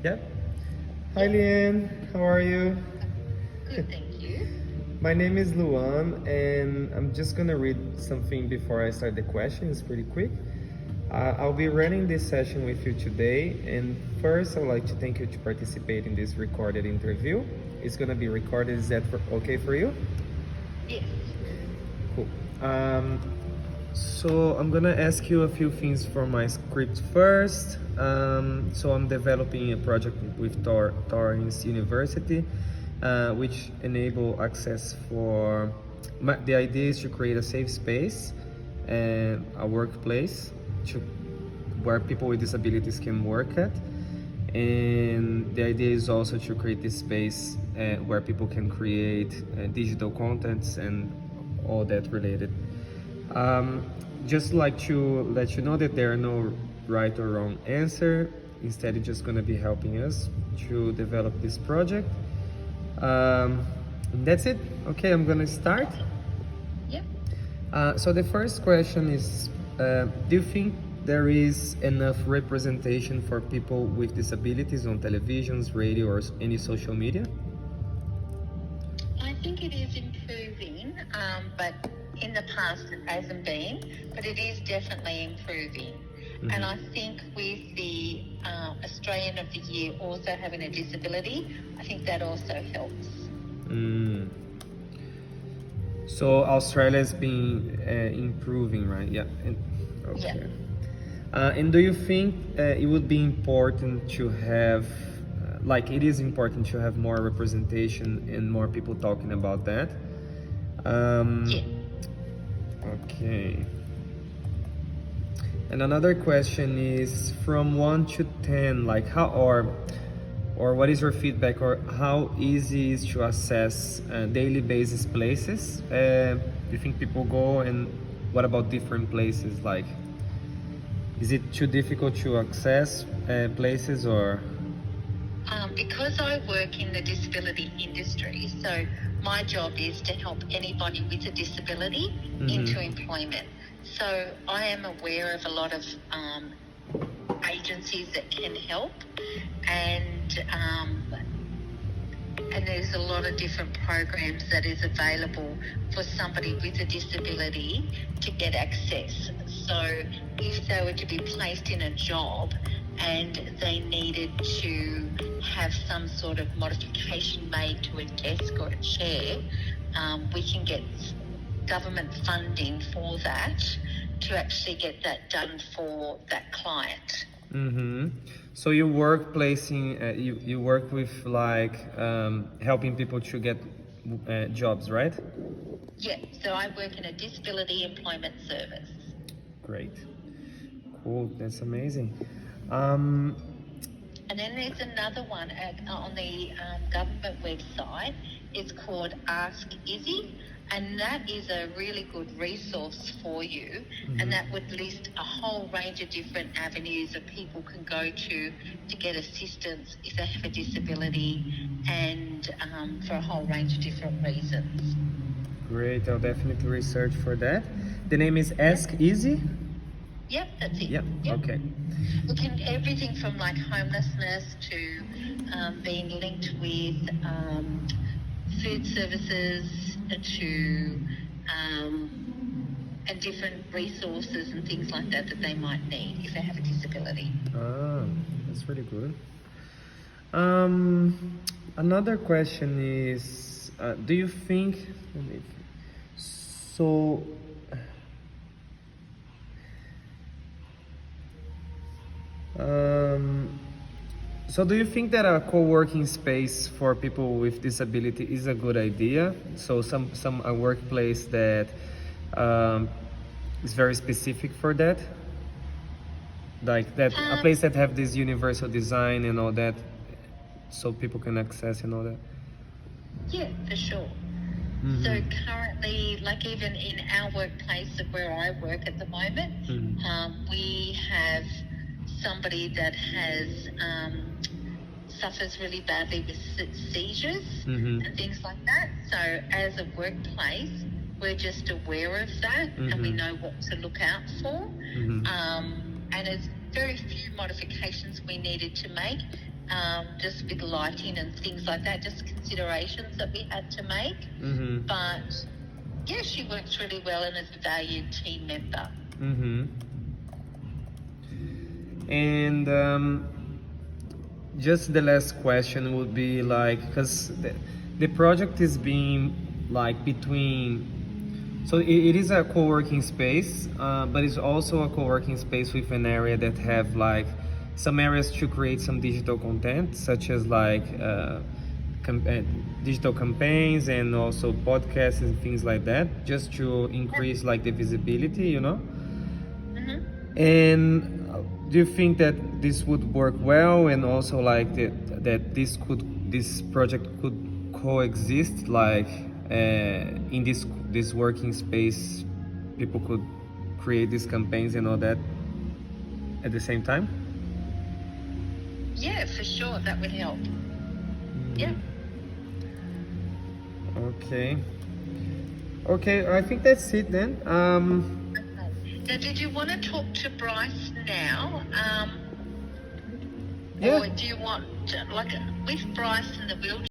Yep. Hi, Leanne. How are you? Good, thank you. My name is Luan, and I'm just gonna read something before I start the question. It's pretty quick. I'll be running this session with you today, and first, I'd like to thank you to participate in this recorded interview. It's gonna be recorded. Is that okay for you? Yes. Cool. So I'm gonna ask you a few things from my script first. So I'm developing a project with Torrens University, which enable access for. The idea is to create a safe space and a workplace to where people with disabilities can work at. And the idea is also to create this space where people can create digital contents and all that related. Um, just like to let you know that there are no right or wrong answer. Instead, it's just going to be helping us to develop this project. That's it. Okay, I'm going to start. Yep. So the first question is, do you think there is enough representation for people with disabilities on televisions, radio, or any social media? I think it is improving, but in the past it hasn't been, but it is definitely improving. And I think with the Australian of the Year also having a disability, I think that also helps. So Australia's been improving, right? Yeah. Okay. Yeah. And do you think it would be important to have, like it is important to have more representation and more people talking about that? Yeah. Okay. And another question is from 1 to 10, like how or what is your feedback, or how easy is to access daily basis places? Do you think people go, and what about different places? Like, is it too difficult to access places, or? Because I work in the disability industry, so my job is to help anybody with a disability into employment. So I am aware of a lot of agencies that can help, and there's a lot of different programs that is available for somebody with a disability to get access. So if they were to be placed in a job and they needed to have some sort of modification made to a desk or a chair, we can get government funding for that to actually get that done for that client. So you work placing, you work with like helping people to get jobs, right? Yeah, so I work in a disability employment service. Great, cool, that's amazing. And then there's another one on the government website. It's called Ask Izzy, and that is a really good resource for you. And that would list a whole range of different avenues that people can go to get assistance if they have a disability, and for a whole range of different reasons. Great, I'll definitely research for that. The name is Ask Easy? Yep, that's it. Yep. Okay. We can everything from like homelessness to being linked with food services to and different resources and things like that that they might need if they have a disability. Ah, that's really good. Another question is, do you think, so, so do you think that a co-working space for people with disability is a good idea? So a workplace that is very specific for that? Like that, a place that have this universal design and all that, so people can access and all that? Yeah, for sure. So currently, like even in our workplace of where I work at the moment, we have somebody that has suffers really badly with seizures and things like that. So as a workplace, we're just aware of that and we know what to look out for. And there's very few modifications we needed to make, just with lighting and things like that, just considerations that we had to make. Mm-hmm. But yeah, she works really well and is a valued team member. Mm-hmm. And just the last question would be like, because the project is being like between, so it is a co-working space, but it's also a co-working space with an area that have like some areas to create some digital content, such as like digital campaigns and also podcasts and things like that, just to increase like the visibility, you know. Mm-hmm. And do you think that this would work well, and also like that this project could coexist, like in this working space, people could create these campaigns and all that at the same time? Yeah, for sure, that would help. Yeah. Okay. Okay, I think that's it then. Now, did you want to talk to Bryce now? Yeah. Or do you want, like, with Bryce and the wheelchair?